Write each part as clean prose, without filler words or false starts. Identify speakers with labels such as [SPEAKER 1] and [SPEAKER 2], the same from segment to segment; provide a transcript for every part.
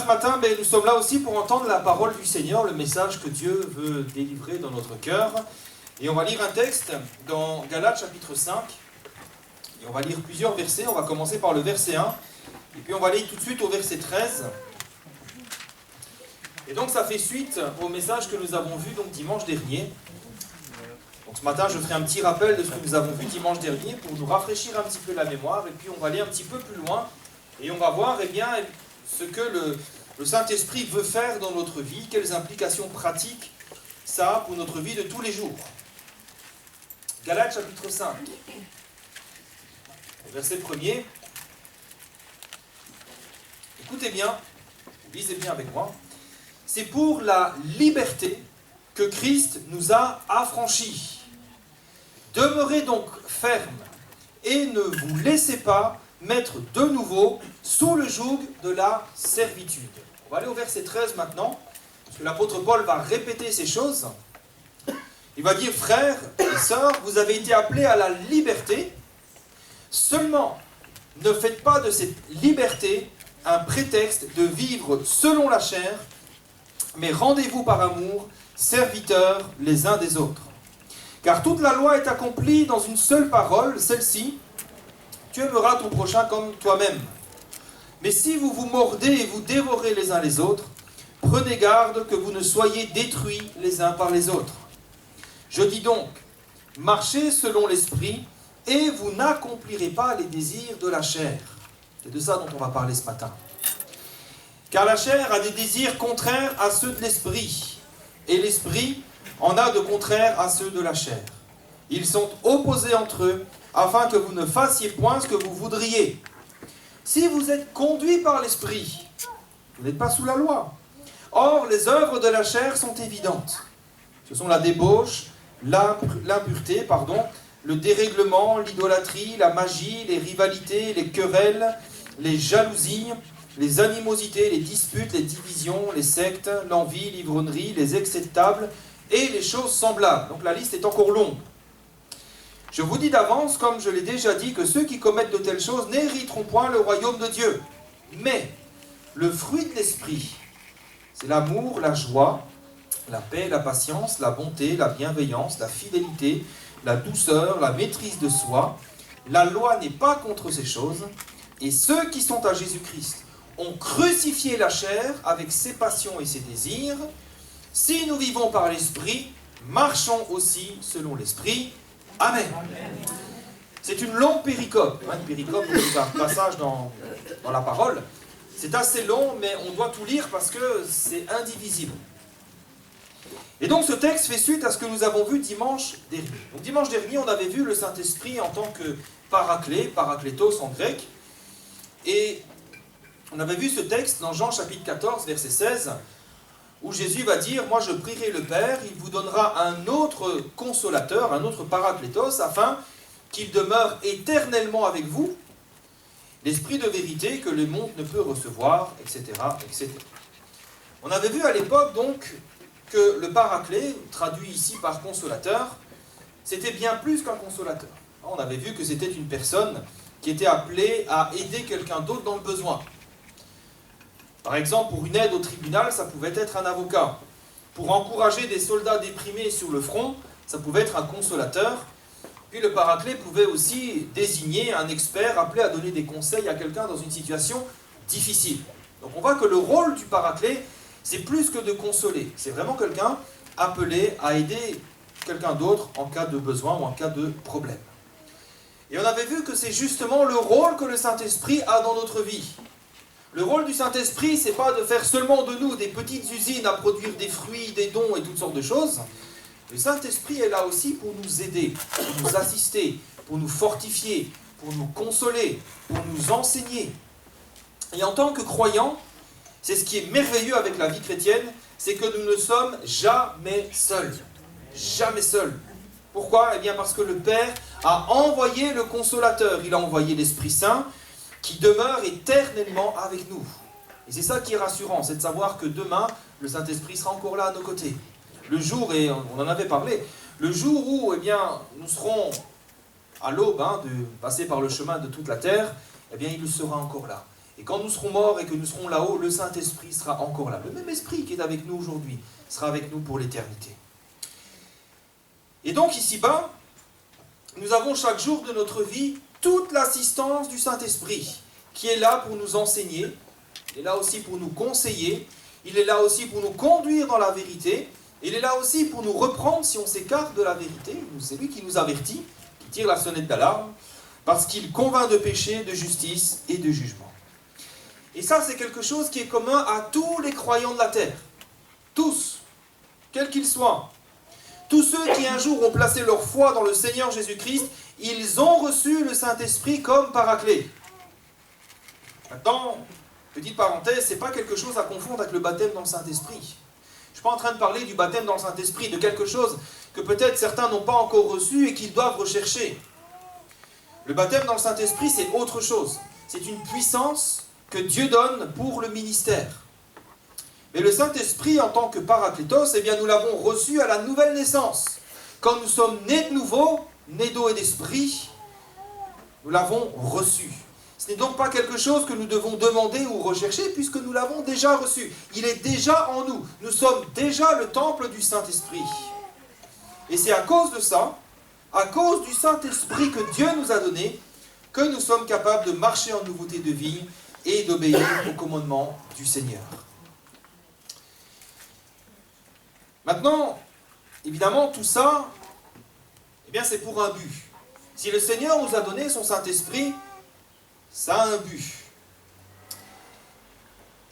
[SPEAKER 1] ce matin, nous sommes là aussi pour entendre la parole du Seigneur, le message que Dieu veut délivrer dans notre cœur. Et on va lire un texte dans Galates chapitre 5. Et on va lire plusieurs versets. On va commencer par le verset 1. Et puis on va aller tout de suite au verset 13. Et donc ça fait suite au message que nous avons vu donc dimanche dernier. Donc ce matin, je ferai un petit rappel de ce que nous avons vu dimanche dernier pour nous rafraîchir un petit peu la mémoire. Et puis on va aller un petit peu plus loin. Et on va voir ce que le Saint-Esprit veut faire dans notre vie, quelles implications pratiques ça a pour notre vie de tous les jours. Galates chapitre 5, verset 1er. Écoutez bien, lisez bien avec moi. C'est pour la liberté que Christ nous a affranchis. Demeurez donc fermes et ne vous laissez pas mettre de nouveau sous le joug de la servitude. On va aller au verset 13 maintenant, parce que l'apôtre Paul va répéter ces choses. Il va dire, frères et sœurs, vous avez été appelés à la liberté, seulement ne faites pas de cette liberté un prétexte de vivre selon la chair, mais rendez-vous par amour, serviteurs les uns des autres. Car toute la loi est accomplie dans une seule parole, celle-ci, tu aimeras ton prochain comme toi-même. Mais si vous vous mordez et vous dévorez les uns les autres, prenez garde que vous ne soyez détruits les uns par les autres. Je dis donc, marchez selon l'esprit, et vous n'accomplirez pas les désirs de la chair. C'est de ça dont on va parler ce matin. Car la chair a des désirs contraires à ceux de l'esprit, et l'esprit en a de contraires à ceux de la chair. Ils sont opposés entre eux, afin que vous ne fassiez point ce que vous voudriez. Si vous êtes conduits par l'esprit, vous n'êtes pas sous la loi. Or, les œuvres de la chair sont évidentes. Ce sont la débauche, l'impureté, le dérèglement, l'idolâtrie, la magie, les rivalités, les querelles, les jalousies, les animosités, les disputes, les divisions, les sectes, l'envie, l'ivronnerie, les excès de table et les choses semblables. Donc la liste est encore longue. Je vous dis d'avance, comme je l'ai déjà dit, que ceux qui commettent de telles choses n'hériteront point le royaume de Dieu. Mais le fruit de l'esprit, c'est l'amour, la joie, la paix, la patience, la bonté, la bienveillance, la fidélité, la douceur, la maîtrise de soi. La loi n'est pas contre ces choses, et ceux qui sont à Jésus-Christ ont crucifié la chair avec ses passions et ses désirs. Si nous vivons par l'esprit, marchons aussi selon l'esprit. Amen. C'est une longue péricope. Une péricope, c'est un passage dans la parole. C'est assez long, mais on doit tout lire parce que c'est indivisible. Et donc ce texte fait suite à ce que nous avons vu dimanche dernier. Donc dimanche dernier, on avait vu le Saint-Esprit en tant que paraclé, paraklétos en grec. Et on avait vu ce texte dans Jean chapitre 14, verset 16, où Jésus va dire, moi je prierai le Père, il vous donnera un autre consolateur, un autre paraklétos, afin qu'il demeure éternellement avec vous, l'esprit de vérité que le monde ne peut recevoir, etc., etc. On avait vu à l'époque donc que le paraclet, traduit ici par consolateur, c'était bien plus qu'un consolateur. On avait vu que c'était une personne qui était appelée à aider quelqu'un d'autre dans le besoin. Par exemple, pour une aide au tribunal, ça pouvait être un avocat. Pour encourager des soldats déprimés sur le front, ça pouvait être un consolateur. Puis le paraclet pouvait aussi désigner un expert appelé à donner des conseils à quelqu'un dans une situation difficile. Donc on voit que le rôle du paraclet, c'est plus que de consoler. C'est vraiment quelqu'un appelé à aider quelqu'un d'autre en cas de besoin ou en cas de problème. Et on avait vu que c'est justement le rôle que le Saint-Esprit a dans notre vie. Le rôle du Saint-Esprit, c'est pas de faire seulement de nous des petites usines à produire des fruits, des dons et toutes sortes de choses. Le Saint-Esprit est là aussi pour nous aider, pour nous assister, pour nous fortifier, pour nous consoler, pour nous enseigner. Et en tant que croyants, c'est ce qui est merveilleux avec la vie chrétienne, c'est que nous ne sommes jamais seuls. Jamais seuls. Pourquoi ? Eh bien parce que le Père a envoyé le Consolateur, il a envoyé l'Esprit Saint, qui demeure éternellement avec nous. Et c'est ça qui est rassurant, c'est de savoir que demain, le Saint-Esprit sera encore là à nos côtés. Le jour, et on en avait parlé, le jour où nous serons à l'aube de passer par le chemin de toute la terre, il sera encore là. Et quand nous serons morts et que nous serons là-haut, le Saint-Esprit sera encore là. Le même esprit qui est avec nous aujourd'hui sera avec nous pour l'éternité. Et donc ici-bas, nous avons chaque jour de notre vie toute l'assistance du Saint-Esprit qui est là pour nous enseigner, il est là aussi pour nous conseiller, il est là aussi pour nous conduire dans la vérité, il est là aussi pour nous reprendre si on s'écarte de la vérité. C'est lui qui nous avertit, qui tire la sonnette d'alarme, parce qu'il convainc de péché, de justice et de jugement. Et ça, c'est quelque chose qui est commun à tous les croyants de la terre. Tous, quels qu'ils soient. Tous ceux qui un jour ont placé leur foi dans le Seigneur Jésus-Christ, ils ont reçu le Saint-Esprit comme paraclet. Maintenant, petite parenthèse, ce n'est pas quelque chose à confondre avec le baptême dans le Saint-Esprit. Je ne suis pas en train de parler du baptême dans le Saint-Esprit, de quelque chose que peut-être certains n'ont pas encore reçu et qu'ils doivent rechercher. Le baptême dans le Saint-Esprit, c'est autre chose. C'est une puissance que Dieu donne pour le ministère. Mais le Saint-Esprit, en tant que paraclétos, eh bien, nous l'avons reçu à la nouvelle naissance. Quand nous sommes nés de nouveau, nés d'eau et d'esprit, nous l'avons reçu. Ce n'est donc pas quelque chose que nous devons demander ou rechercher, puisque nous l'avons déjà reçu. Il est déjà en nous. Nous sommes déjà le temple du Saint-Esprit. Et c'est à cause de ça, à cause du Saint-Esprit que Dieu nous a donné, que nous sommes capables de marcher en nouveauté de vie et d'obéir au commandement du Seigneur. Maintenant, évidemment, tout ça, eh bien, c'est pour un but. Si le Seigneur nous a donné son Saint-Esprit, ça a un but.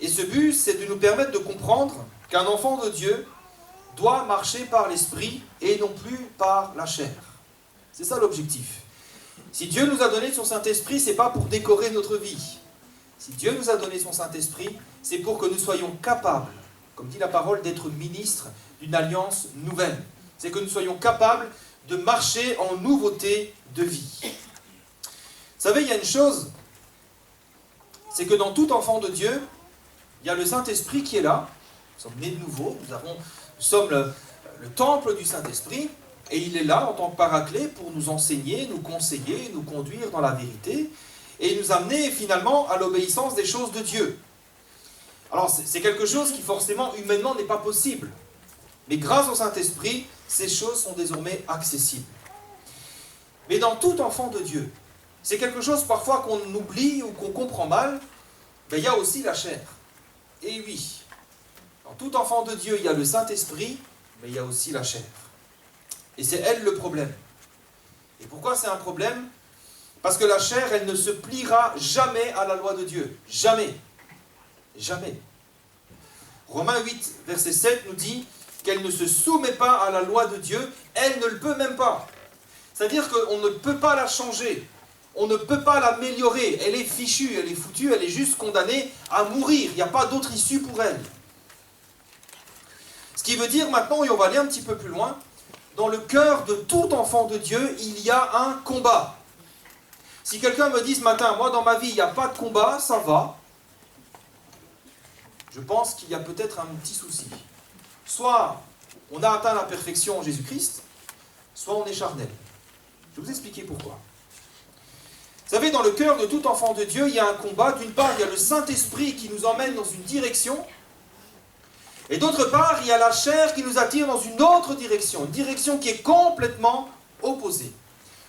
[SPEAKER 1] Et ce but, c'est de nous permettre de comprendre qu'un enfant de Dieu doit marcher par l'Esprit et non plus par la chair. C'est ça l'objectif. Si Dieu nous a donné son Saint-Esprit, ce n'est pas pour décorer notre vie. Si Dieu nous a donné son Saint-Esprit, c'est pour que nous soyons capables, comme dit la parole, d'être ministres d'une alliance nouvelle. C'est que nous soyons capables de marcher en nouveauté de vie. Vous savez, il y a une chose, c'est que dans tout enfant de Dieu, il y a le Saint-Esprit qui est là. Nous sommes nés de nouveau, nous sommes le temple du Saint-Esprit, et il est là en tant que paraclet pour nous enseigner, nous conseiller, nous conduire dans la vérité, et nous amener finalement à l'obéissance des choses de Dieu. Alors c'est quelque chose qui forcément humainement n'est pas possible. Mais grâce au Saint-Esprit, ces choses sont désormais accessibles. Mais dans tout enfant de Dieu, c'est quelque chose parfois qu'on oublie ou qu'on comprend mal, mais il y a aussi la chair. Et oui, dans tout enfant de Dieu, il y a le Saint-Esprit, mais il y a aussi la chair. Et c'est elle le problème. Et pourquoi c'est un problème? Parce que la chair, elle ne se pliera jamais à la loi de Dieu. Jamais. Jamais. Romains 8, verset 7 nous dit qu'elle ne se soumet pas à la loi de Dieu, elle ne le peut même pas. C'est-à-dire qu'on ne peut pas la changer, on ne peut pas l'améliorer, elle est fichue, elle est foutue, elle est juste condamnée à mourir, il n'y a pas d'autre issue pour elle. Ce qui veut dire maintenant, et on va aller un petit peu plus loin, dans le cœur de tout enfant de Dieu, il y a un combat. Si quelqu'un me dit ce matin, moi dans ma vie, il n'y a pas de combat, ça va, je pense qu'il y a peut-être un petit souci. Soit on a atteint la perfection en Jésus-Christ, soit on est charnel. Je vais vous expliquer pourquoi. Vous savez, dans le cœur de tout enfant de Dieu, il y a un combat. D'une part, il y a le Saint-Esprit qui nous emmène dans une direction. Et d'autre part, il y a la chair qui nous attire dans une autre direction. Une direction qui est complètement opposée.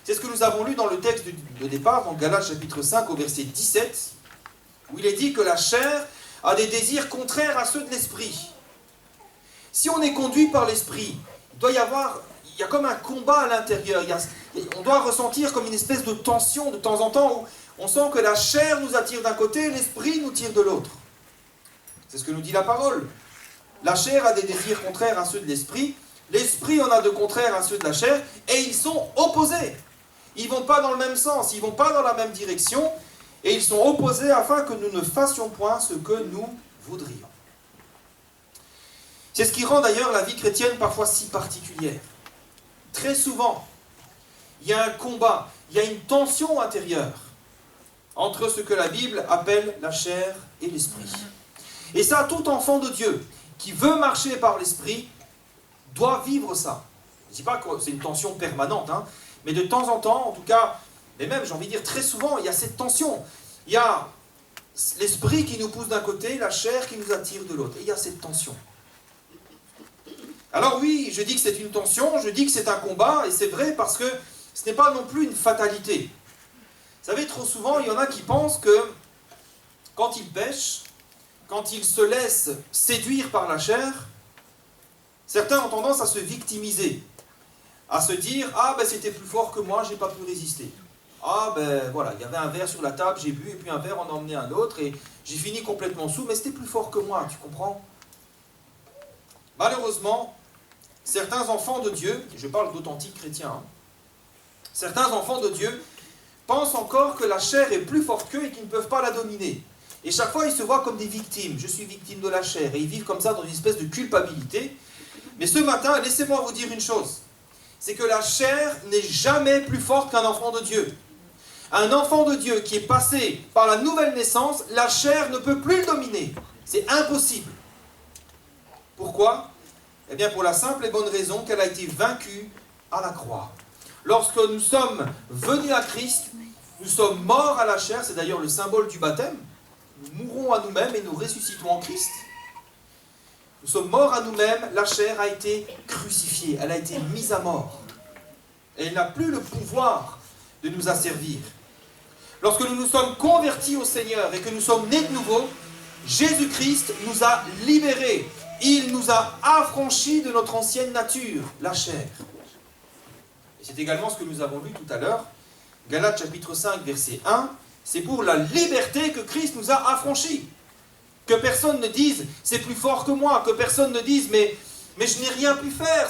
[SPEAKER 1] C'est ce que nous avons lu dans le texte de départ, dans Galates chapitre 5 au verset 17, où il est dit que la chair a des désirs contraires à ceux de l'esprit. Si on est conduit par l'esprit, il y a comme un combat à l'intérieur. On doit ressentir comme une espèce de tension de temps en temps où on sent que la chair nous attire d'un côté et l'esprit nous tire de l'autre. C'est ce que nous dit la parole. La chair a des désirs contraires à ceux de l'esprit, l'esprit en a de contraires à ceux de la chair, et ils sont opposés. Ils ne vont pas dans le même sens, ils ne vont pas dans la même direction, et ils sont opposés afin que nous ne fassions point ce que nous voudrions. C'est ce qui rend d'ailleurs la vie chrétienne parfois si particulière. Très souvent, il y a un combat, il y a une tension intérieure entre ce que la Bible appelle la chair et l'esprit. Et ça, tout enfant de Dieu qui veut marcher par l'esprit doit vivre ça. Je ne dis pas que c'est une tension permanente, mais de temps en temps, en tout cas, mais même j'ai envie de dire très souvent, il y a cette tension. l'esprit qui nous pousse d'un côté, la chair qui nous attire de l'autre. Et il y a cette tension. Alors oui, je dis que c'est une tension, je dis que c'est un combat, et c'est vrai parce que ce n'est pas non plus une fatalité. Vous savez, trop souvent, il y en a qui pensent que quand ils pêchent, quand ils se laissent séduire par la chair, certains ont tendance à se victimiser, à se dire « Ah ben c'était plus fort que moi, j'ai pas pu résister. Ah ben voilà, il y avait un verre sur la table, j'ai bu, et puis un verre en a emmené un autre, et j'ai fini complètement sous, mais c'était plus fort que moi, tu comprends ?» Malheureusement, certains enfants de Dieu, je parle d'authentiques chrétiens, certains enfants de Dieu pensent encore que la chair est plus forte qu'eux et qu'ils ne peuvent pas la dominer. Et chaque fois, ils se voient comme des victimes. Je suis victime de la chair. Et ils vivent comme ça dans une espèce de culpabilité. Mais ce matin, laissez-moi vous dire une chose. C'est que la chair n'est jamais plus forte qu'un enfant de Dieu. Un enfant de Dieu qui est passé par la nouvelle naissance, la chair ne peut plus le dominer. C'est impossible. Pourquoi ? Eh bien, pour la simple et bonne raison qu'elle a été vaincue à la croix. Lorsque nous sommes venus à Christ, nous sommes morts à la chair, c'est d'ailleurs le symbole du baptême. Nous mourrons à nous-mêmes et nous ressuscitons en Christ. Nous sommes morts à nous-mêmes, la chair a été crucifiée, elle a été mise à mort. Et elle n'a plus le pouvoir de nous asservir. Lorsque nous nous sommes convertis au Seigneur et que nous sommes nés de nouveau, Jésus-Christ nous a libérés. Il nous a affranchis de notre ancienne nature, la chair. Et c'est également ce que nous avons lu tout à l'heure, Galates chapitre 5, verset 1, c'est pour la liberté que Christ nous a affranchis. Que personne ne dise, c'est plus fort que moi, que personne ne dise, mais je n'ai rien pu faire,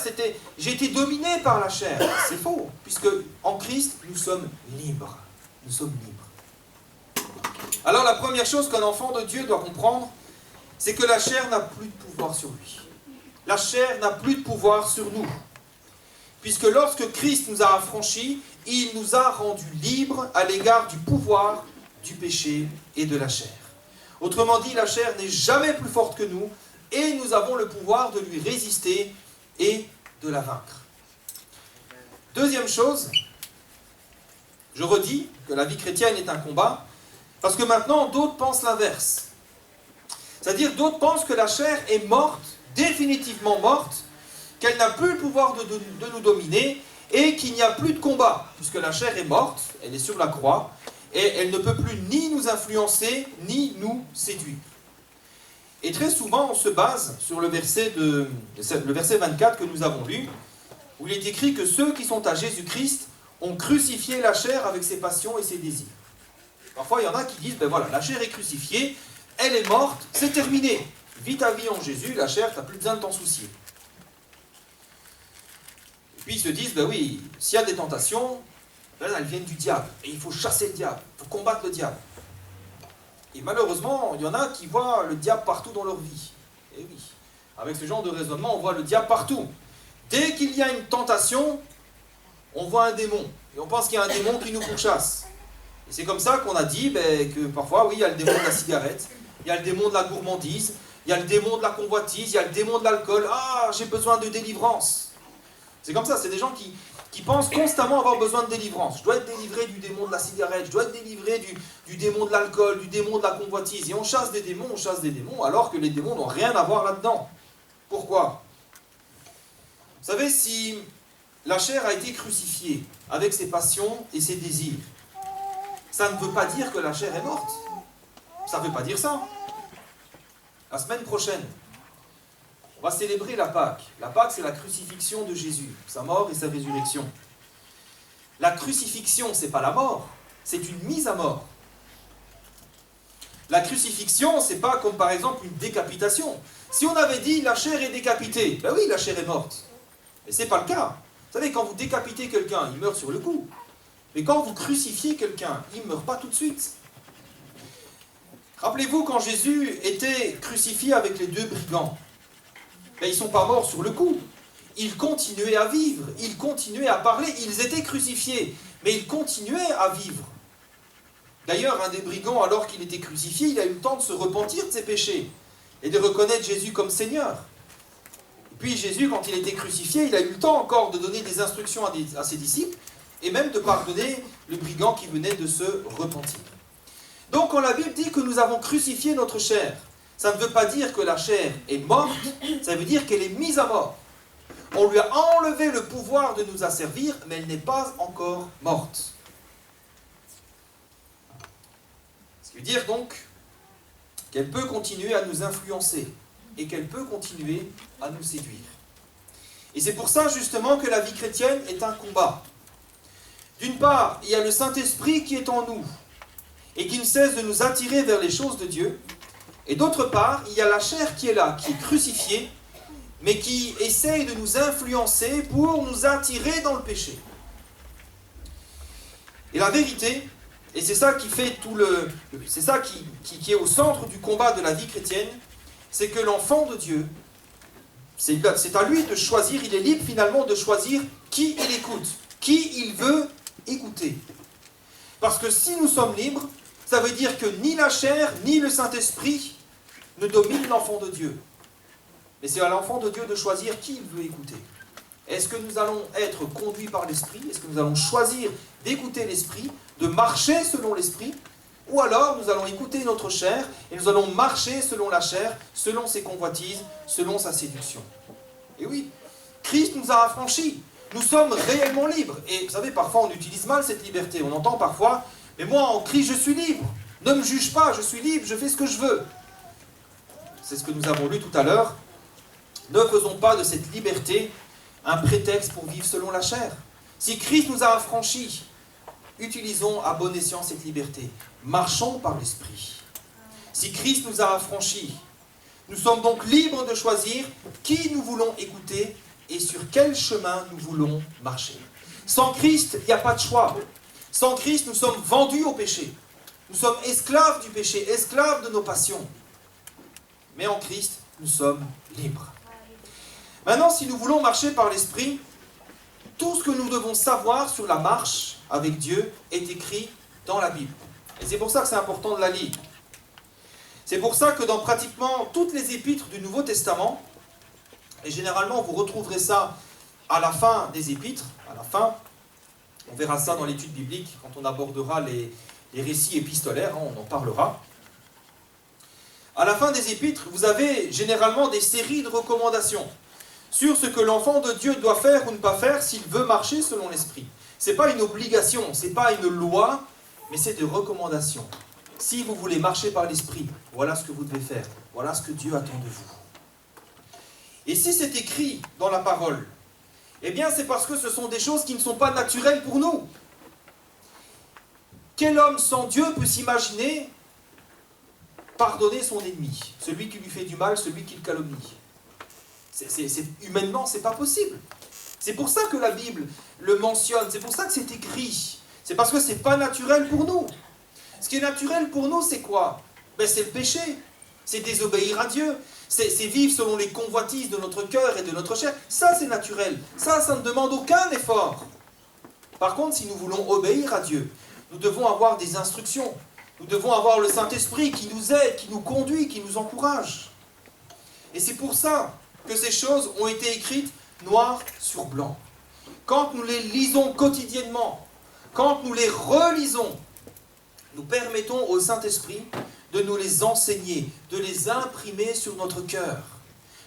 [SPEAKER 1] j'ai été dominé par la chair. C'est faux, puisque en Christ, nous sommes libres. Nous sommes libres. Alors la première chose qu'un enfant de Dieu doit comprendre, c'est que la chair n'a plus de pouvoir sur lui. La chair n'a plus de pouvoir sur nous. Puisque lorsque Christ nous a affranchis, il nous a rendus libres à l'égard du pouvoir du péché et de la chair. Autrement dit, la chair n'est jamais plus forte que nous et nous avons le pouvoir de lui résister et de la vaincre. Deuxième chose, je redis que la vie chrétienne est un combat, parce que maintenant d'autres pensent l'inverse. C'est-à-dire d'autres pensent que la chair est morte, définitivement morte, qu'elle n'a plus le pouvoir de nous dominer et qu'il n'y a plus de combat, puisque la chair est morte, elle est sur la croix, et elle ne peut plus ni nous influencer, ni nous séduire. Et très souvent, on se base sur le verset 24 que nous avons lu, où il est écrit que ceux qui sont à Jésus-Christ ont crucifié la chair avec ses passions et ses désirs. Parfois, il y en a qui disent, ben voilà, la chair est crucifiée, elle est morte, c'est terminé. Vis ta vie en Jésus, la chair, tu n'as plus besoin de t'en soucier. Et puis ils se disent, ben oui, s'il y a des tentations, ben, elles viennent du diable. Et il faut chasser le diable, il faut combattre le diable. Et malheureusement, il y en a qui voient le diable partout dans leur vie. Et oui, avec ce genre de raisonnement, on voit le diable partout. Dès qu'il y a une tentation, on voit un démon. Et on pense qu'il y a un démon qui nous pourchasse. Et c'est comme ça qu'on a dit que parfois, oui, il y a le démon de la cigarette, il y a le démon de la gourmandise, il y a le démon de la convoitise, il y a le démon de l'alcool. Ah, j'ai besoin de délivrance. C'est comme ça, c'est des gens qui pensent constamment avoir besoin de délivrance. Je dois être délivré du démon de la cigarette, je dois être délivré du démon de l'alcool, du démon de la convoitise. Et on chasse des démons, alors que les démons n'ont rien à voir là-dedans. Pourquoi ? Vous savez, si la chair a été crucifiée avec ses passions et ses désirs, ça ne veut pas dire que la chair est morte. Ça ne veut pas dire ça. La semaine prochaine, on va célébrer la Pâque. La Pâque, c'est la crucifixion de Jésus, sa mort et sa résurrection. La crucifixion, ce n'est pas la mort, c'est une mise à mort. La crucifixion, ce n'est pas comme par exemple une décapitation. Si on avait dit la chair est décapitée, ben oui, la chair est morte. Mais ce n'est pas le cas. Vous savez, quand vous décapitez quelqu'un, il meurt sur le coup. Mais quand vous crucifiez quelqu'un, il ne meurt pas tout de suite. Rappelez-vous quand Jésus était crucifié avec les deux brigands. Ben, ils ne sont pas morts sur le coup. Ils continuaient à vivre, ils continuaient à parler, ils étaient crucifiés, mais ils continuaient à vivre. D'ailleurs, un des brigands, alors qu'il était crucifié, il a eu le temps de se repentir de ses péchés et de reconnaître Jésus comme Seigneur. Et puis Jésus, quand il était crucifié, il a eu le temps encore de donner des instructions à ses disciples et même de pardonner le brigand qui venait de se repentir. Donc quand la Bible dit que nous avons crucifié notre chair, ça ne veut pas dire que la chair est morte, ça veut dire qu'elle est mise à mort. On lui a enlevé le pouvoir de nous asservir, mais elle n'est pas encore morte. Ce qui veut dire donc qu'elle peut continuer à nous influencer et qu'elle peut continuer à nous séduire. Et c'est pour ça justement que la vie chrétienne est un combat. D'une part, il y a le Saint-Esprit qui est en nous et qui ne cesse de nous attirer vers les choses de Dieu. Et d'autre part, il y a la chair qui est là, qui est crucifiée, mais qui essaye de nous influencer pour nous attirer dans le péché. Et la vérité, et c'est ça qui fait c'est ça qui est au centre du combat de la vie chrétienne, c'est que l'enfant de Dieu, c'est à lui de choisir, il est libre finalement de choisir qui il écoute, qui il veut écouter. Parce que si nous sommes libres, ça veut dire que ni la chair, ni le Saint-Esprit ne dominent l'enfant de Dieu. Mais c'est à l'enfant de Dieu de choisir qui il veut écouter. Est-ce que nous allons être conduits par l'Esprit? Est-ce que nous allons choisir d'écouter l'Esprit, de marcher selon l'Esprit? Ou alors nous allons écouter notre chair et nous allons marcher selon la chair, selon ses convoitises, selon sa séduction. Et oui, Christ nous a affranchis. Nous sommes réellement libres. Et vous savez, parfois on utilise mal cette liberté. On entend parfois, mais moi en Christ je suis libre. Ne me juge pas, je suis libre, je fais ce que je veux. C'est ce que nous avons lu tout à l'heure. Ne faisons pas de cette liberté un prétexte pour vivre selon la chair. Si Christ nous a affranchis, utilisons à bon escient cette liberté. Marchons par l'Esprit. Si Christ nous a affranchis, nous sommes donc libres de choisir qui nous voulons écouter et sur quel chemin nous voulons marcher. Sans Christ, il n'y a pas de choix. Sans Christ, nous sommes vendus au péché. Nous sommes esclaves du péché, esclaves de nos passions. Mais en Christ, nous sommes libres. Maintenant, si nous voulons marcher par l'Esprit, tout ce que nous devons savoir sur la marche avec Dieu est écrit dans la Bible. Et c'est pour ça que c'est important de la lire. C'est pour ça que dans pratiquement toutes les épîtres du Nouveau Testament, et généralement vous retrouverez ça à la fin des épîtres, à la fin, on verra ça dans l'étude biblique quand on abordera les récits épistolaires, on en parlera. À la fin des épîtres, vous avez généralement des séries de recommandations sur ce que l'enfant de Dieu doit faire ou ne pas faire s'il veut marcher selon l'Esprit. Ce n'est pas une obligation, ce n'est pas une loi, mais c'est des recommandations. Si vous voulez marcher par l'Esprit, voilà ce que vous devez faire. Voilà ce que Dieu attend de vous. Et si c'est écrit dans la parole, eh bien c'est parce que ce sont des choses qui ne sont pas naturelles pour nous. Quel homme sans Dieu peut s'imaginer pardonner son ennemi, celui qui lui fait du mal, celui qui le calomnie? Humainement, c'est pas possible. C'est pour ça que la Bible le mentionne, c'est pour ça que c'est écrit. C'est parce que c'est pas naturel pour nous. Ce qui est naturel pour nous, c'est quoi? C'est le péché. C'est désobéir à Dieu. C'est vivre selon les convoitises de notre cœur et de notre chair. Ça, c'est naturel. Ça ne demande aucun effort. Par contre, si nous voulons obéir à Dieu, nous devons avoir des instructions. Nous devons avoir le Saint-Esprit qui nous aide, qui nous conduit, qui nous encourage. Et c'est pour ça que ces choses ont été écrites noir sur blanc. Quand nous les lisons quotidiennement, quand nous les relisons, nous permettons au Saint-Esprit de nous les enseigner, de les imprimer sur notre cœur.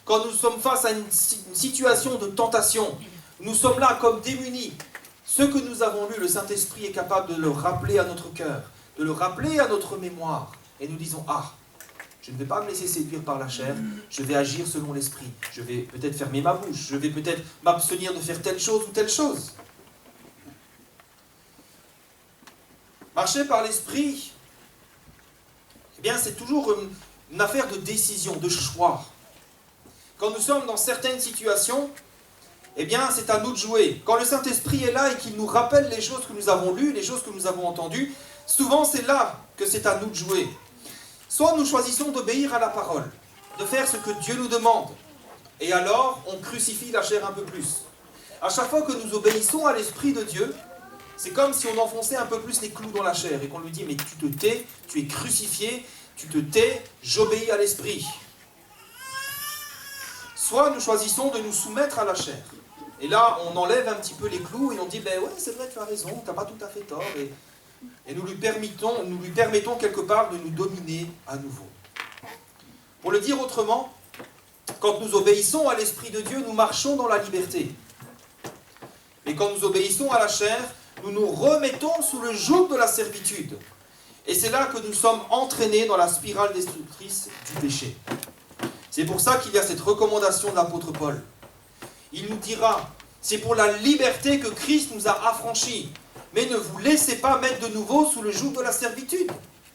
[SPEAKER 1] Quand nous sommes face à une situation de tentation, nous sommes là comme démunis. Ce que nous avons lu, le Saint-Esprit est capable de le rappeler à notre cœur, de le rappeler à notre mémoire. Et nous disons, ah, je ne vais pas me laisser séduire par la chair, je vais agir selon l'Esprit. Je vais peut-être fermer ma bouche, je vais peut-être m'abstenir de faire telle chose ou telle chose. Marcher par l'Esprit, eh bien, c'est toujours une affaire de décision, de choix. Quand nous sommes dans certaines situations, eh bien, c'est à nous de jouer. Quand le Saint-Esprit est là et qu'il nous rappelle les choses que nous avons lues, les choses que nous avons entendues, souvent c'est là que c'est à nous de jouer. Soit nous choisissons d'obéir à la parole, de faire ce que Dieu nous demande, et alors on crucifie la chair un peu plus. À chaque fois que nous obéissons à l'Esprit de Dieu, c'est comme si on enfonçait un peu plus les clous dans la chair et qu'on lui dit « mais tu te tais, tu es crucifié, tu te tais, j'obéis à l'Esprit ». Soit nous choisissons de nous soumettre à la chair. Et là, on enlève un petit peu les clous et on dit « ben ouais, c'est vrai, tu as raison, tu n'as pas tout à fait tort. » et nous lui permettons quelque part de nous dominer à nouveau. Pour le dire autrement, quand nous obéissons à l'Esprit de Dieu, nous marchons dans la liberté. Mais quand nous obéissons à la chair, nous nous remettons sous le joug de la servitude. Et c'est là que nous sommes entraînés dans la spirale destructrice du péché. C'est pour ça qu'il y a cette recommandation de l'apôtre Paul. Il nous dira, c'est pour la liberté que Christ nous a affranchis. Mais ne vous laissez pas mettre de nouveau sous le joug de la servitude.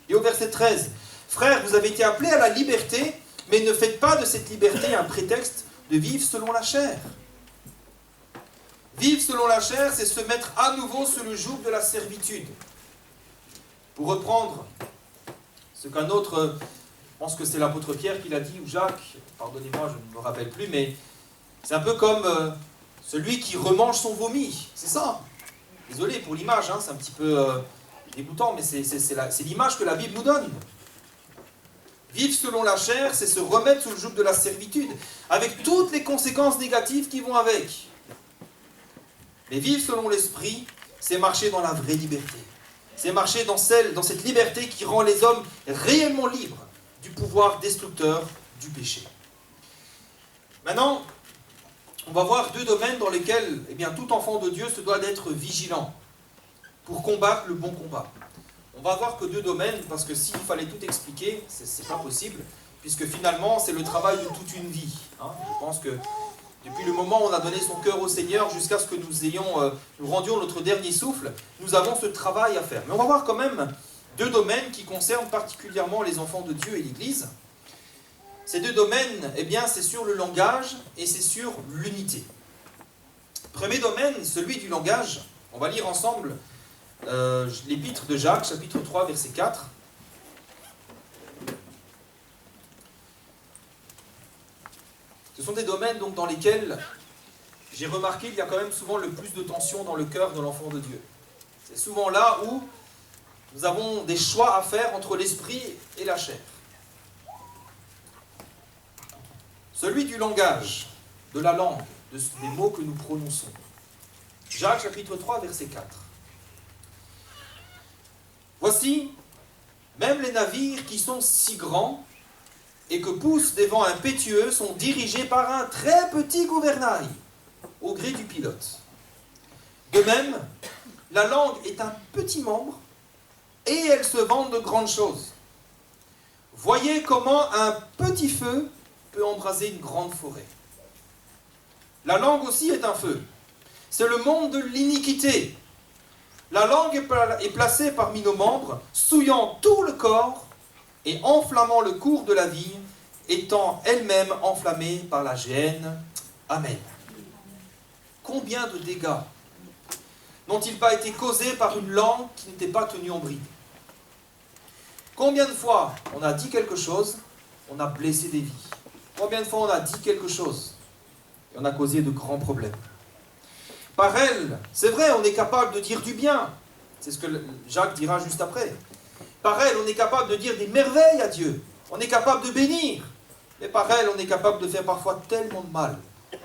[SPEAKER 1] Et au verset 13, frères, vous avez été appelés à la liberté, mais ne faites pas de cette liberté un prétexte de vivre selon la chair. Vivre selon la chair, c'est se mettre à nouveau sous le joug de la servitude. Pour reprendre ce qu'un autre, je pense que c'est l'apôtre Pierre qui l'a dit, ou Jacques, pardonnez-moi, je ne me rappelle plus, mais c'est un peu comme celui qui remange son vomi. C'est ça. Désolé pour l'image, hein, c'est un petit peu dégoûtant, mais c'est l'image que la Bible nous donne. Vivre selon la chair, c'est se remettre sous le joug de la servitude, avec toutes les conséquences négatives qui vont avec. Mais vivre selon l'esprit, c'est marcher dans la vraie liberté. C'est marcher dans cette liberté qui rend les hommes réellement libres du pouvoir destructeur du péché. Maintenant, on va voir deux domaines dans lesquels tout enfant de Dieu se doit d'être vigilant pour combattre le bon combat. On va voir que deux domaines, parce que s'il fallait tout expliquer, c'est pas possible, puisque finalement, c'est le travail de toute une vie. Hein. Je pense que depuis le moment où on a donné son cœur au Seigneur, jusqu'à ce que nous rendions notre dernier souffle, nous avons ce travail à faire. Mais on va voir quand même deux domaines qui concernent particulièrement les enfants de Dieu et l'Église. Ces deux domaines, c'est sur le langage et c'est sur l'unité. Premier domaine, celui du langage. On va lire ensemble l'épître de Jacques, chapitre 3, verset 4. Ce sont des domaines donc, dans lesquels j'ai remarqué qu'il y a quand même souvent le plus de tension dans le cœur de l'enfant de Dieu. C'est souvent là où nous avons des choix à faire entre l'esprit et la chair. Celui du langage, de la langue, des mots que nous prononçons. Jacques chapitre 3, verset 4. Voici, même les navires qui sont si grands et que poussent des vents impétueux sont dirigés par un très petit gouvernail, au gré du pilote. De même, la langue est un petit membre et elle se vante de grandes choses. Voyez comment un petit feu peut embraser une grande forêt. La langue aussi est un feu. C'est le monde de l'iniquité. La langue est placée parmi nos membres, souillant tout le corps et enflammant le cours de la vie, étant elle-même enflammée par la géhenne. Amen. Combien de dégâts n'ont-ils pas été causés par une langue qui n'était pas tenue en bride? Combien de fois on a dit quelque chose, on a blessé des vies? Combien de fois on a dit quelque chose et on a causé de grands problèmes? Par elle, c'est vrai, on est capable de dire du bien. C'est ce que Jacques dira juste après. Par elle, on est capable de dire des merveilles à Dieu. On est capable de bénir. Mais par elle, on est capable de faire parfois tellement de mal.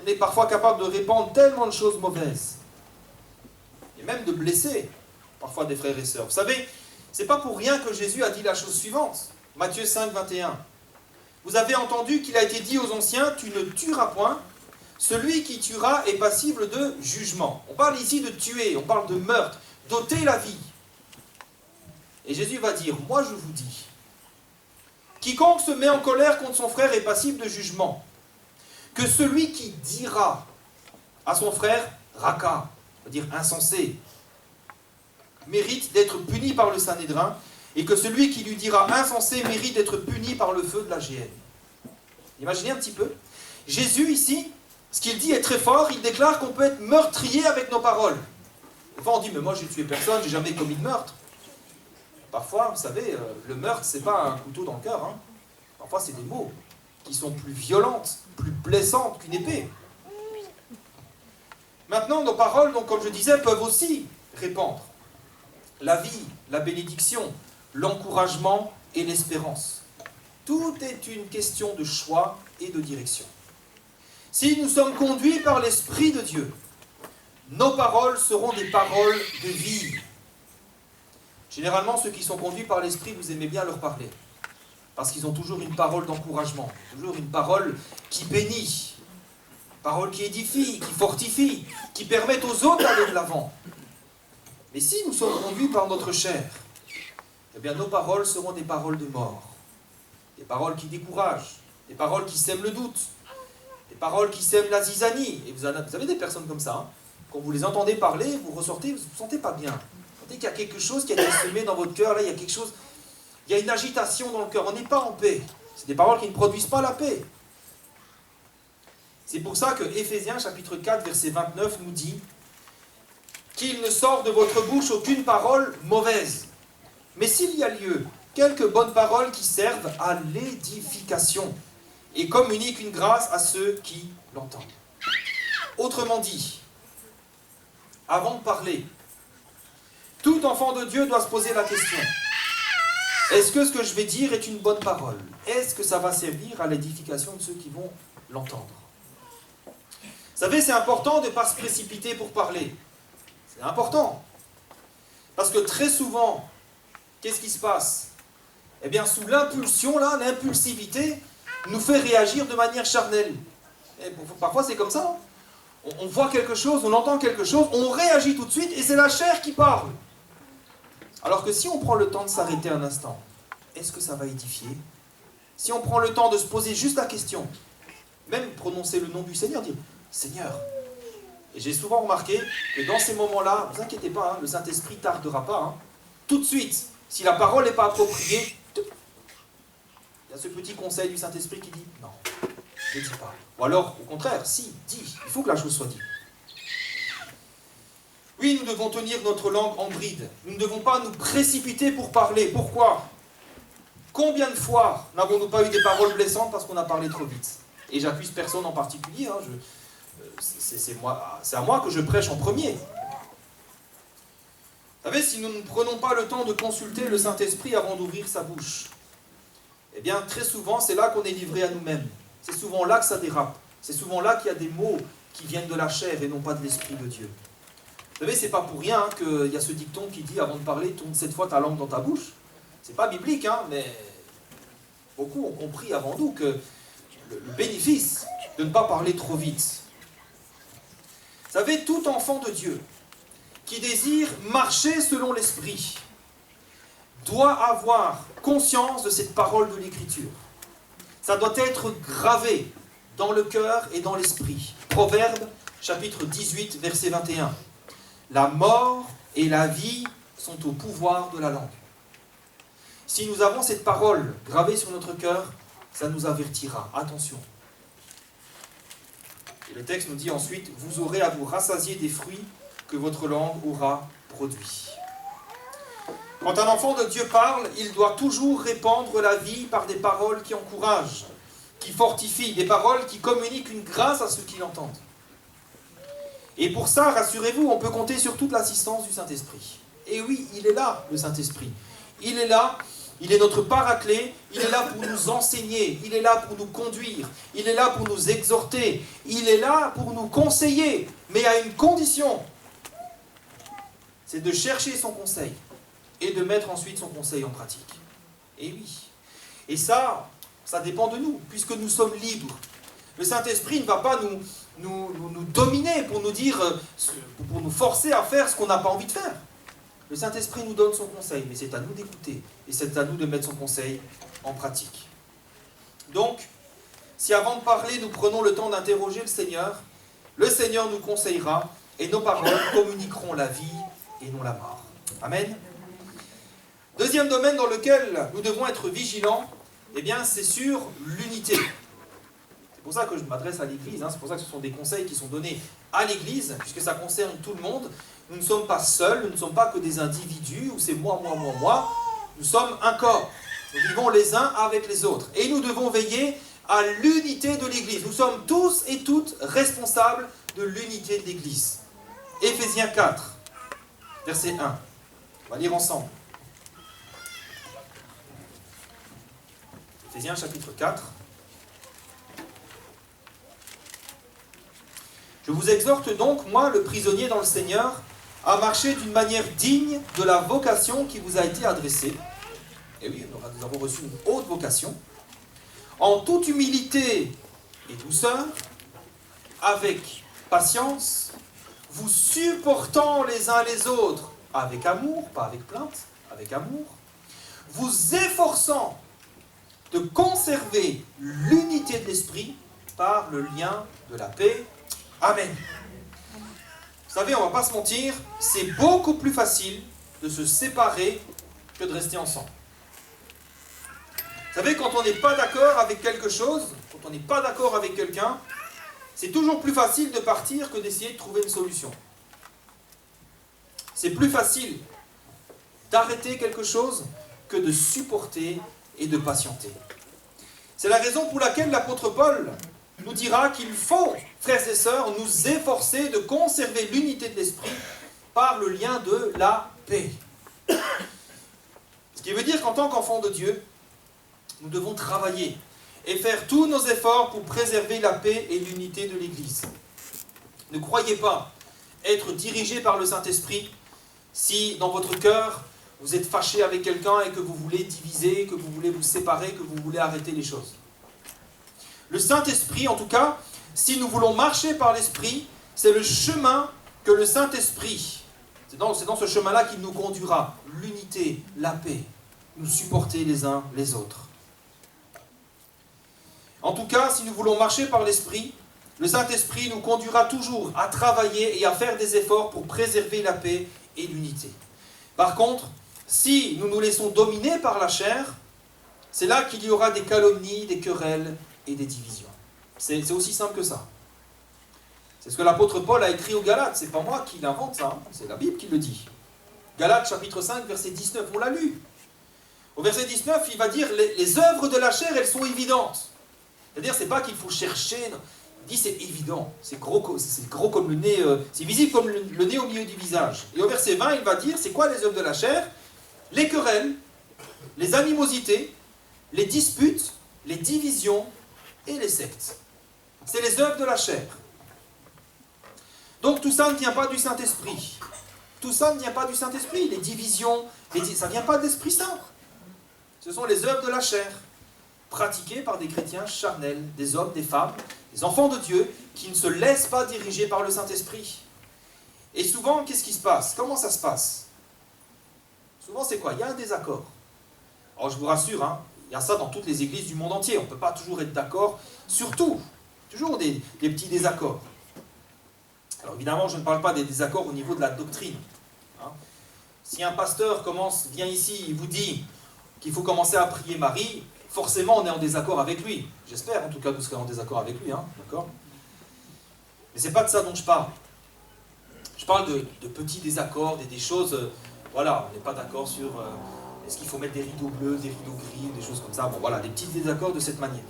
[SPEAKER 1] On est parfois capable de répandre tellement de choses mauvaises. Et même de blesser parfois des frères et sœurs. Vous savez, c'est pas pour rien que Jésus a dit la chose suivante. Matthieu 5, 21. Vous avez entendu qu'il a été dit aux anciens, tu ne tueras point. Celui qui tuera est passible de jugement. On parle ici de tuer, on parle de meurtre, d'ôter la vie. Et Jésus va dire, moi je vous dis, quiconque se met en colère contre son frère est passible de jugement. Que celui qui dira à son frère, raka, c'est-à-dire insensé, mérite d'être puni par le Sanhédrin, et que celui qui lui dira insensé mérite d'être puni par le feu de la géhenne. Imaginez un petit peu. Jésus ici, ce qu'il dit est très fort, il déclare qu'on peut être meurtrier avec nos paroles. Des fois on dit, mais moi j'ai tué personne, j'ai jamais commis de meurtre. Parfois, vous savez, le meurtre, c'est pas un couteau dans le cœur. Hein. Parfois, c'est des mots qui sont plus violentes, plus blessantes qu'une épée. Maintenant, nos paroles, donc, comme je disais, peuvent aussi répandre la vie, la bénédiction, l'encouragement et l'espérance. Tout est une question de choix et de direction. Si nous sommes conduits par l'Esprit de Dieu, nos paroles seront des paroles de vie. Généralement, ceux qui sont conduits par l'Esprit, vous aimez bien leur parler. Parce qu'ils ont toujours une parole d'encouragement, toujours une parole qui bénit, une parole qui édifie, qui fortifie, qui permet aux autres d'aller de l'avant. Mais si nous sommes conduits par notre chair, eh bien nos paroles seront des paroles de mort, des paroles qui découragent, des paroles qui sèment le doute, des paroles qui sèment la zizanie. Et vous avez des personnes comme ça, hein. Quand vous les entendez parler, vous ressortez, vous ne vous sentez pas bien. Vous sentez qu'il y a quelque chose qui a été semé dans votre cœur, là il y a quelque chose, il y a une agitation dans le cœur, on n'est pas en paix. C'est des paroles qui ne produisent pas la paix. C'est pour ça que Éphésiens chapitre 4 verset 29 nous dit qu'il ne sort de votre bouche aucune parole mauvaise, mais s'il y a lieu, quelques bonnes paroles qui servent à l'édification et communiquent une grâce à ceux qui l'entendent. Autrement dit, avant de parler, tout enfant de Dieu doit se poser la question: est-ce que ce que je vais dire est une bonne parole? Est-ce que ça va servir à l'édification de ceux qui vont l'entendre? Vous savez, c'est important de ne pas se précipiter pour parler. C'est important. Parce que très souvent, qu'est-ce qui se passe? Eh bien, sous l'impulsion, là, l'impulsivité nous fait réagir de manière charnelle. Et parfois, c'est comme ça. Hein. On voit quelque chose, on entend quelque chose, on réagit tout de suite, et c'est la chair qui parle. Alors que si on prend le temps de s'arrêter un instant, est-ce que ça va édifier? Si on prend le temps de se poser juste la question, même prononcer le nom du Seigneur, dire « Seigneur ». Et j'ai souvent remarqué que dans ces moments-là, ne vous inquiétez pas, hein, le Saint-Esprit ne tardera pas. Hein. Tout de suite, si la parole n'est pas appropriée, il y a ce petit conseil du Saint-Esprit qui dit « Non, ne dis pas ». Ou alors, au contraire, si, dis, il faut que la chose soit dite. Oui, nous devons tenir notre langue en bride. Nous ne devons pas nous précipiter pour parler. Pourquoi? Combien de fois n'avons-nous pas eu des paroles blessantes parce qu'on a parlé trop vite? Et j'accuse personne en particulier. Hein, c'est à moi que je prêche en premier. Vous savez, si nous ne prenons pas le temps de consulter le Saint-Esprit avant d'ouvrir sa bouche, eh bien, très souvent, c'est là qu'on est livré à nous-mêmes. C'est souvent là que ça dérape. C'est souvent là qu'il y a des mots qui viennent de la chair et non pas de l'Esprit de Dieu. Vous savez, c'est pas pour rien hein, qu'il y a ce dicton qui dit, avant de parler, tourne 7 fois ta langue dans ta bouche. C'est pas biblique, hein, mais beaucoup ont compris avant nous que le bénéfice de ne pas parler trop vite. Vous savez, tout enfant de Dieu qui désire marcher selon l'Esprit doit avoir conscience de cette parole de l'Écriture. Ça doit être gravé dans le cœur et dans l'esprit. Proverbe, chapitre 18, verset 21. La mort et la vie sont au pouvoir de la langue. Si nous avons cette parole gravée sur notre cœur, ça nous avertira. Attention. Et le texte nous dit ensuite, vous aurez à vous rassasier des fruits que votre langue aura produits. Quand un enfant de Dieu parle, il doit toujours répandre la vie par des paroles qui encouragent, qui fortifient, des paroles qui communiquent une grâce à ceux qui l'entendent. Et pour ça, rassurez-vous, on peut compter sur toute l'assistance du Saint-Esprit. Et oui, il est là, le Saint-Esprit. Il est là, il est notre paraclet, il est là pour nous enseigner, il est là pour nous conduire, il est là pour nous exhorter, il est là pour nous conseiller, mais à une condition, c'est de chercher son conseil et de mettre ensuite son conseil en pratique. Et oui. Et ça dépend de nous, puisque nous sommes libres. Le Saint-Esprit ne va pas nous dominer pour nous dire, pour nous forcer à faire ce qu'on n'a pas envie de faire. Le Saint-Esprit nous donne son conseil, mais c'est à nous d'écouter, et c'est à nous de mettre son conseil en pratique. Donc, si avant de parler, nous prenons le temps d'interroger le Seigneur nous conseillera, et nos paroles communiqueront la vie et non la mort. Amen. Deuxième domaine dans lequel nous devons être vigilants, eh bien, c'est sur l'unité. C'est pour ça que je m'adresse à l'Église, hein, c'est pour ça que ce sont des conseils qui sont donnés à l'Église, puisque ça concerne tout le monde. Nous ne sommes pas seuls, nous ne sommes pas que des individus, où c'est moi. Nous sommes un corps. Nous vivons les uns avec les autres. Et nous devons veiller à l'unité de l'Église. Nous sommes tous et toutes responsables de l'unité de l'Église. Éphésiens 4, verset 1. On va lire ensemble. Éphésiens chapitre 4. Je vous exhorte donc, moi, le prisonnier dans le Seigneur, à marcher d'une manière digne de la vocation qui vous a été adressée. Et oui, nous avons reçu une haute vocation. En toute humilité et douceur, avec patience, vous supportant les uns les autres avec amour, pas avec plainte, avec amour, vous efforçant de conserver l'unité de l'esprit par le lien de la paix. Amen. Vous savez, on ne va pas se mentir, c'est beaucoup plus facile de se séparer que de rester ensemble. Vous savez, quand on n'est pas d'accord avec quelque chose, quand on n'est pas d'accord avec quelqu'un, c'est toujours plus facile de partir que d'essayer de trouver une solution. C'est plus facile d'arrêter quelque chose que de supporter et de patienter. C'est la raison pour laquelle l'apôtre Paul nous dira qu'il faut, frères et sœurs, nous efforcer de conserver l'unité de l'esprit par le lien de la paix. Ce qui veut dire qu'en tant qu'enfants de Dieu, nous devons travailler et faire tous nos efforts pour préserver la paix et l'unité de l'Église. Ne croyez pas être dirigé par le Saint-Esprit si dans votre cœur vous êtes fâché avec quelqu'un et que vous voulez diviser, que vous voulez vous séparer, que vous voulez arrêter les choses. Le Saint-Esprit, en tout cas, si nous voulons marcher par l'Esprit, c'est le chemin que le Saint-Esprit, c'est dans ce chemin-là qu'il nous conduira. L'unité, la paix, nous supporter les uns les autres. En tout cas, si nous voulons marcher par l'Esprit, le Saint-Esprit nous conduira toujours à travailler et à faire des efforts pour préserver la paix et l'unité. Par contre, si nous nous laissons dominer par la chair, c'est là qu'il y aura des calomnies, des querelles et des divisions. C'est aussi simple que ça. C'est ce que l'apôtre Paul a écrit aux Galates. C'est pas moi qui l'invente ça, c'est la Bible qui le dit. Galates chapitre 5, verset 19, on l'a lu. Au verset 19, il va dire les œuvres de la chair, elles sont évidentes. C'est-à-dire, c'est pas qu'il faut chercher. Il dit c'est évident, c'est gros comme le nez, c'est visible comme le nez au milieu du visage. Et au verset 20, il va dire, c'est quoi les œuvres de la chair? Les querelles, les animosités, les disputes, les divisions et les sectes. C'est les œuvres de la chair. Donc tout ça ne vient pas du Saint-Esprit. Tout ça ne vient pas du Saint-Esprit. Les divisions, ça ne vient pas de l'Esprit Saint. Ce sont les œuvres de la chair, pratiquées par des chrétiens charnels, des hommes, des femmes, des enfants de Dieu, qui ne se laissent pas diriger par le Saint-Esprit. Et souvent, qu'est-ce qui se passe? Comment ça se passe? Souvent, c'est quoi? Il y a un désaccord. Alors, je vous rassure, il y a ça dans toutes les églises du monde entier. On ne peut pas toujours être d'accord sur tout. Toujours des petits désaccords. Alors, évidemment, je ne parle pas des désaccords au niveau de la doctrine. Si un pasteur vient ici, il vous dit qu'il faut commencer à prier Marie, forcément, on est en désaccord avec lui. J'espère, en tout cas, que vous serez en désaccord avec lui. D'accord? Mais ce n'est pas de ça dont je parle. Je parle de petits désaccords, des choses... voilà, on n'est pas d'accord sur... est-ce qu'il faut mettre des rideaux bleus, des rideaux gris, des choses comme ça. Bon, voilà, des petits désaccords de cette manière.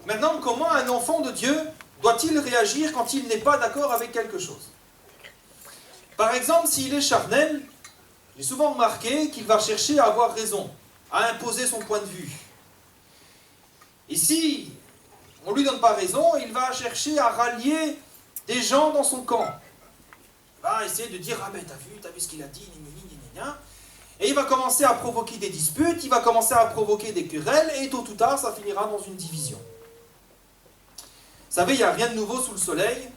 [SPEAKER 1] Maintenant, comment un enfant de Dieu doit-il réagir quand il n'est pas d'accord avec quelque chose? Par exemple, s'il est charnel, j'ai souvent remarqué qu'il va chercher à avoir raison, à imposer son point de vue. Et si on ne lui donne pas raison, il va chercher à rallier des gens dans son camp. Il va essayer de dire « Ah ben t'as vu ce qu'il a dit, et il va commencer à provoquer des disputes, il va commencer à provoquer des querelles, et tôt ou tard, ça finira dans une division. Vous savez, il n'y a rien de nouveau sous le soleil.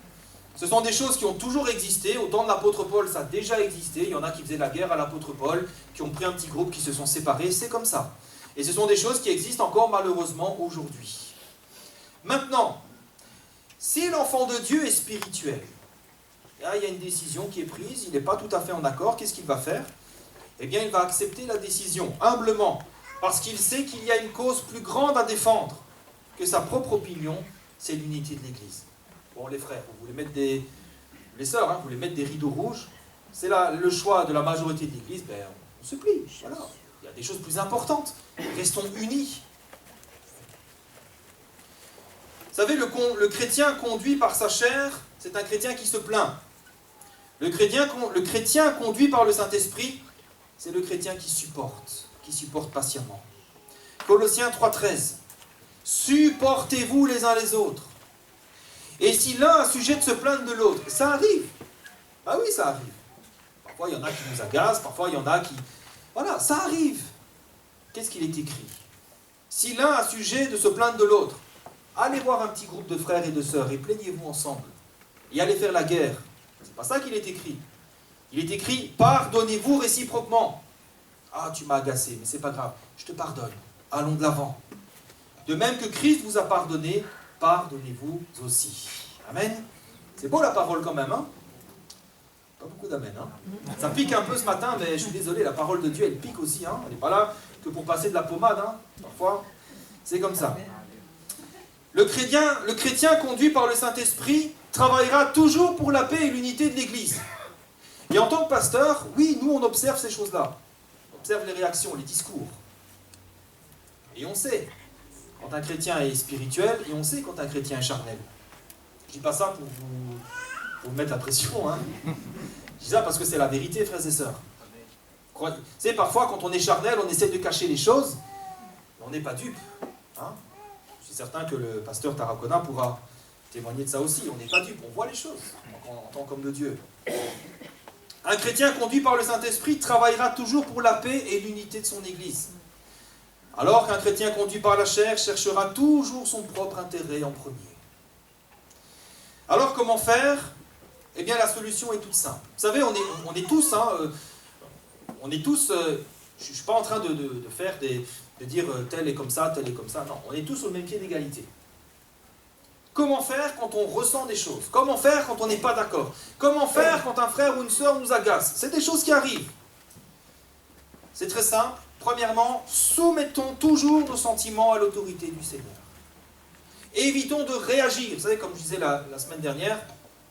[SPEAKER 1] Ce sont des choses qui ont toujours existé. Au temps de l'apôtre Paul, ça a déjà existé. Il y en a qui faisaient la guerre à l'apôtre Paul, qui ont pris un petit groupe, qui se sont séparés. C'est comme ça. Et ce sont des choses qui existent encore malheureusement aujourd'hui. Maintenant, si l'enfant de Dieu est spirituel, là, il y a une décision qui est prise, il n'est pas tout à fait en accord, qu'est-ce qu'il va faire? Eh bien, il va accepter la décision, humblement, parce qu'il sait qu'il y a une cause plus grande à défendre que sa propre opinion, c'est l'unité de l'Église. Bon, les frères, vous voulez mettre les sœurs, vous voulez mettre des rideaux rouges, c'est le choix de la majorité de l'Église, ben, on se plie, voilà. Il y a des choses plus importantes, restons unis. Vous savez, le chrétien conduit par sa chair, c'est un chrétien qui se plaint. Le chrétien conduit par le Saint-Esprit, c'est le chrétien qui supporte patiemment. Colossiens 3,13. Supportez-vous les uns les autres. Et si l'un a sujet de se plaindre de l'autre, ça arrive. Bah oui, ça arrive. Parfois, il y en a qui nous agacent, parfois, il y en a qui... Voilà, ça arrive. Qu'est-ce qu'il est écrit? Si l'un a sujet de se plaindre de l'autre, allez voir un petit groupe de frères et de sœurs et plaignez-vous ensemble. Et allez faire la guerre. C'est pas ça qu'il est écrit. Il est écrit, pardonnez-vous réciproquement. Ah, tu m'as agacé, mais c'est pas grave, je te pardonne. Allons de l'avant. De même que Christ vous a pardonné, pardonnez-vous aussi. Amen. C'est beau la parole quand même, hein? Pas beaucoup d'amen, hein? Ça pique un peu ce matin, mais je suis désolé, la parole de Dieu, elle pique aussi, hein? Elle n'est pas là que pour passer de la pommade, hein? Parfois, c'est comme ça. Le chrétien conduit par le Saint-Esprit travaillera toujours pour la paix et l'unité de l'Église. Et en tant que pasteur, oui, nous on observe ces choses-là. On observe les réactions, les discours. Et on sait quand un chrétien est spirituel et on sait quand un chrétien est charnel. Je ne dis pas ça pour vous mettre la pression, hein. Je dis ça parce que c'est la vérité, frères et sœurs. Vous savez, parfois quand on est charnel, on essaie de cacher les choses, mais on n'est pas dupe. Hein. Je suis certain que le pasteur Tarragona pourra témoigner de ça aussi. On n'est pas dupe, on voit les choses en tant qu'homme de Dieu. Un chrétien conduit par le Saint-Esprit travaillera toujours pour la paix et l'unité de son Église. Alors qu'un chrétien conduit par la chair cherchera toujours son propre intérêt en premier. Alors comment faire? Eh bien la solution est toute simple. Vous savez, on est tous, hein, je ne suis pas en train de dire tel est comme ça, tel est comme ça. Non, on est tous au même pied d'égalité. Comment faire quand on ressent des choses? Comment faire quand on n'est pas d'accord? Comment faire quand un frère ou une sœur nous agace? C'est des choses qui arrivent. C'est très simple. Premièrement, soumettons toujours nos sentiments à l'autorité du Seigneur. Évitons de réagir. Vous savez, comme je disais la semaine dernière,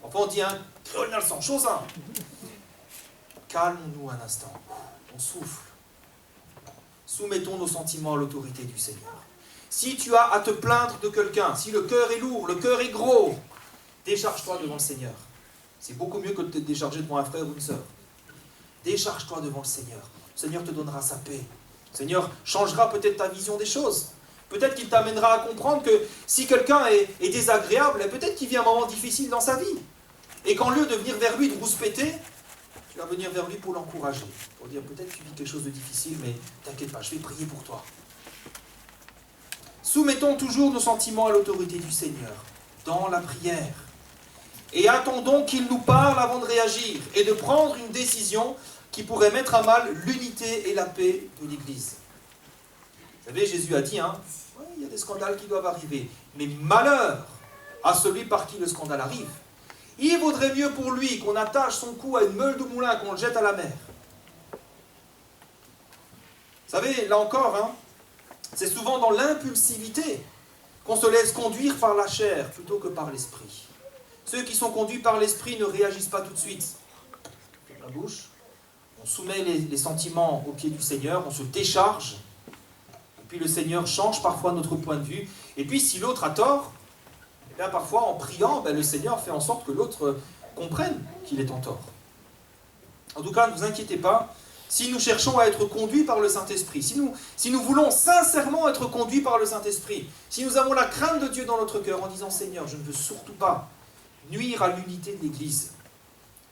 [SPEAKER 1] enfin on dit un créole dans le sang, chose simple. Calmons-nous un instant. On souffle. Soumettons nos sentiments à l'autorité du Seigneur. Si tu as à te plaindre de quelqu'un, si le cœur est lourd, le cœur est gros, décharge-toi devant le Seigneur. C'est beaucoup mieux que de te décharger devant un frère ou une sœur. Décharge-toi devant le Seigneur. Le Seigneur te donnera sa paix. Le Seigneur changera peut-être ta vision des choses. Peut-être qu'il t'amènera à comprendre que si quelqu'un est désagréable, peut-être qu'il vit un moment difficile dans sa vie. Et qu'en lieu de venir vers lui, de rouspéter, tu vas venir vers lui pour l'encourager. Pour dire, peut-être que tu vis quelque chose de difficile, mais t'inquiète pas, je vais prier pour toi. Soumettons toujours nos sentiments à l'autorité du Seigneur, dans la prière. Et attendons qu'il nous parle avant de réagir et de prendre une décision qui pourrait mettre à mal l'unité et la paix de l'Église. Vous savez, Jésus a dit, hein, ouais, il y a des scandales qui doivent arriver, mais malheur à celui par qui le scandale arrive. Il vaudrait mieux pour lui qu'on attache son cou à une meule de moulin, qu'on le jette à la mer. Vous savez, là encore, hein, c'est souvent dans l'impulsivité qu'on se laisse conduire par la chair plutôt que par l'esprit. Ceux qui sont conduits par l'esprit ne réagissent pas tout de suite. La bouche, on soumet les sentiments aux pieds du Seigneur, on se décharge, et puis le Seigneur change parfois notre point de vue. Et puis si l'autre a tort, eh bien parfois en priant, le Seigneur fait en sorte que l'autre comprenne qu'il est en tort. En tout cas, ne vous inquiétez pas, si nous cherchons à être conduits par le Saint-Esprit, si nous voulons sincèrement être conduits par le Saint-Esprit, si nous avons la crainte de Dieu dans notre cœur en disant « Seigneur, je ne veux surtout pas nuire à l'unité de l'Église »,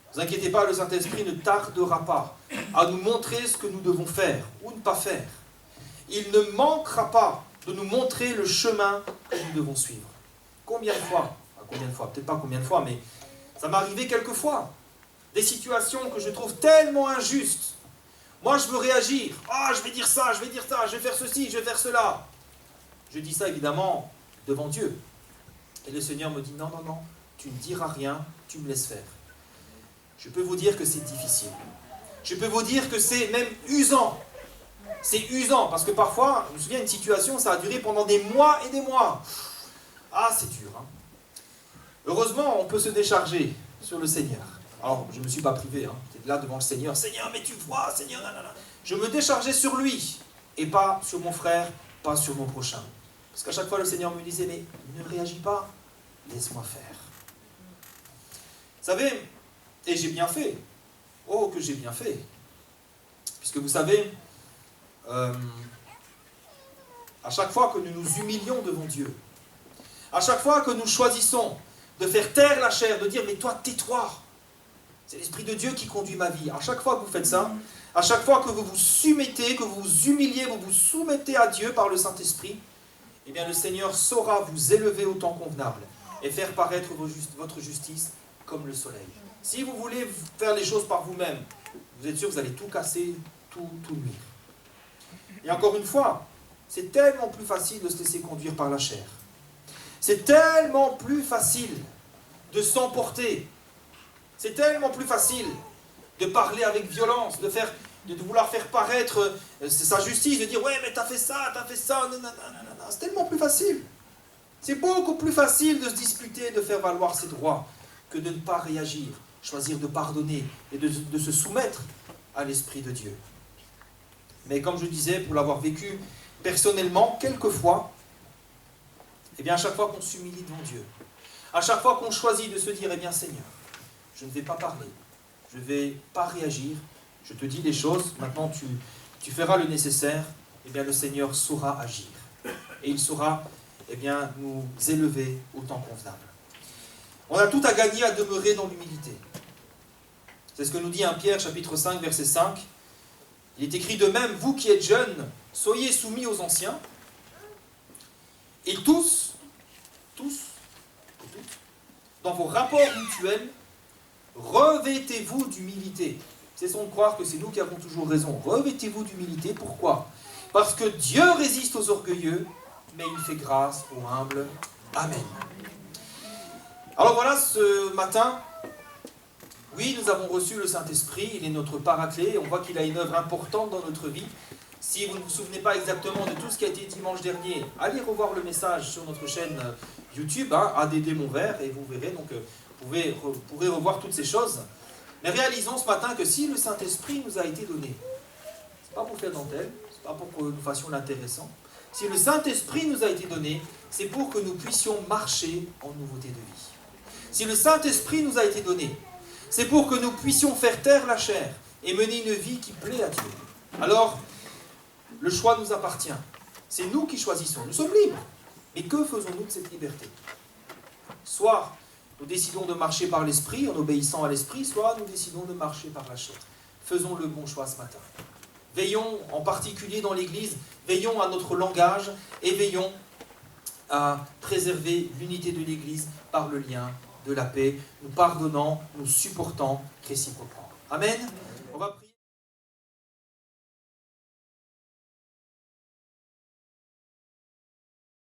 [SPEAKER 1] ne vous inquiétez pas, le Saint-Esprit ne tardera pas à nous montrer ce que nous devons faire ou ne pas faire. Il ne manquera pas de nous montrer le chemin que nous devons suivre. Combien de fois, peut-être pas combien de fois, mais ça m'est arrivé quelques fois, des situations que je trouve tellement injustes. Moi, je veux réagir. Ah, je vais dire ça, je vais faire ceci, je vais faire cela. Je dis ça, évidemment, devant Dieu. Et le Seigneur me dit, non, tu ne diras rien, tu me laisses faire. Je peux vous dire que c'est difficile. Je peux vous dire que c'est même usant. C'est usant, parce que parfois, je me souviens d'une situation, ça a duré pendant des mois et des mois. Ah, c'est dur. Hein. Heureusement, on peut se décharger sur le Seigneur. Alors, je ne me suis pas privé, hein. J'étais là devant le Seigneur. Seigneur, mais tu vois, Seigneur, nanana. Je me déchargeais sur lui, et pas sur mon frère, pas sur mon prochain. Parce qu'à chaque fois, le Seigneur me disait, mais ne réagis pas, laisse-moi faire. Vous savez, et j'ai bien fait. Oh, que j'ai bien fait. Puisque vous savez, à chaque fois que nous nous humilions devant Dieu, à chaque fois que nous choisissons de faire taire la chair, de dire, mais toi, tais-toi. C'est l'Esprit de Dieu qui conduit ma vie. À chaque fois que vous faites ça, à chaque fois que vous vous soumettez, que vous vous humiliez, vous vous soumettez à Dieu par le Saint-Esprit, eh bien le Seigneur saura vous élever au temps convenable et faire paraître votre justice comme le soleil. Si vous voulez faire les choses par vous-même, vous êtes sûr que vous allez tout casser, tout nuire. Et encore une fois, c'est tellement plus facile de se laisser conduire par la chair. C'est tellement plus facile de s'emporter. C'est tellement plus facile de parler avec violence, de vouloir faire paraître sa justice, de dire « Ouais, mais t'as fait ça, non. » C'est tellement plus facile. C'est beaucoup plus facile de se disputer, de faire valoir ses droits, que de ne pas réagir, choisir de pardonner et de se soumettre à l'Esprit de Dieu. Mais comme je disais, pour l'avoir vécu personnellement, quelquefois, eh bien à chaque fois qu'on s'humilie devant Dieu, à chaque fois qu'on choisit de se dire « Eh bien Seigneur, je ne vais pas parler, je ne vais pas réagir, je te dis les choses, maintenant tu feras le nécessaire », eh bien le Seigneur saura agir. Et il saura eh bien, nous élever au temps convenable. On a tout à gagner à demeurer dans l'humilité. C'est ce que nous dit 1 Pierre, chapitre 5, verset 5. Il est écrit de même, vous qui êtes jeunes, soyez soumis aux anciens, et tous, dans vos rapports mutuels, revêtez-vous d'humilité. Cessons de croire que c'est nous qui avons toujours raison. Revêtez-vous d'humilité. Pourquoi? Parce que Dieu résiste aux orgueilleux, mais il fait grâce aux humbles. Amen. Alors voilà, ce matin, oui, nous avons reçu le Saint-Esprit, il est notre paraclet, on voit qu'il a une œuvre importante dans notre vie. Si vous ne vous souvenez pas exactement de tout ce qui a été dimanche dernier, allez revoir le message sur notre chaîne YouTube, ADD Montvert, et vous verrez, donc vous pourrez revoir toutes ces choses. Mais réalisons ce matin que si le Saint-Esprit nous a été donné, c'est pas pour faire dentelle, c'est pas pour que nous fassions l'intéressant. Si le Saint-Esprit nous a été donné, c'est pour que nous puissions marcher en nouveauté de vie. Si le Saint-Esprit nous a été donné, c'est pour que nous puissions faire taire la chair et mener une vie qui plaît à Dieu. Alors, le choix nous appartient. C'est nous qui choisissons. Nous sommes libres. Mais que faisons-nous de cette liberté? Soit nous décidons de marcher par l'Esprit en obéissant à l'Esprit, soit nous décidons de marcher par la chair. Faisons le bon choix ce matin. Veillons, en particulier dans l'Église, veillons à notre langage et veillons à préserver l'unité de l'Église par le lien de la paix, nous pardonnant, nous supportant réciproquement. Amen.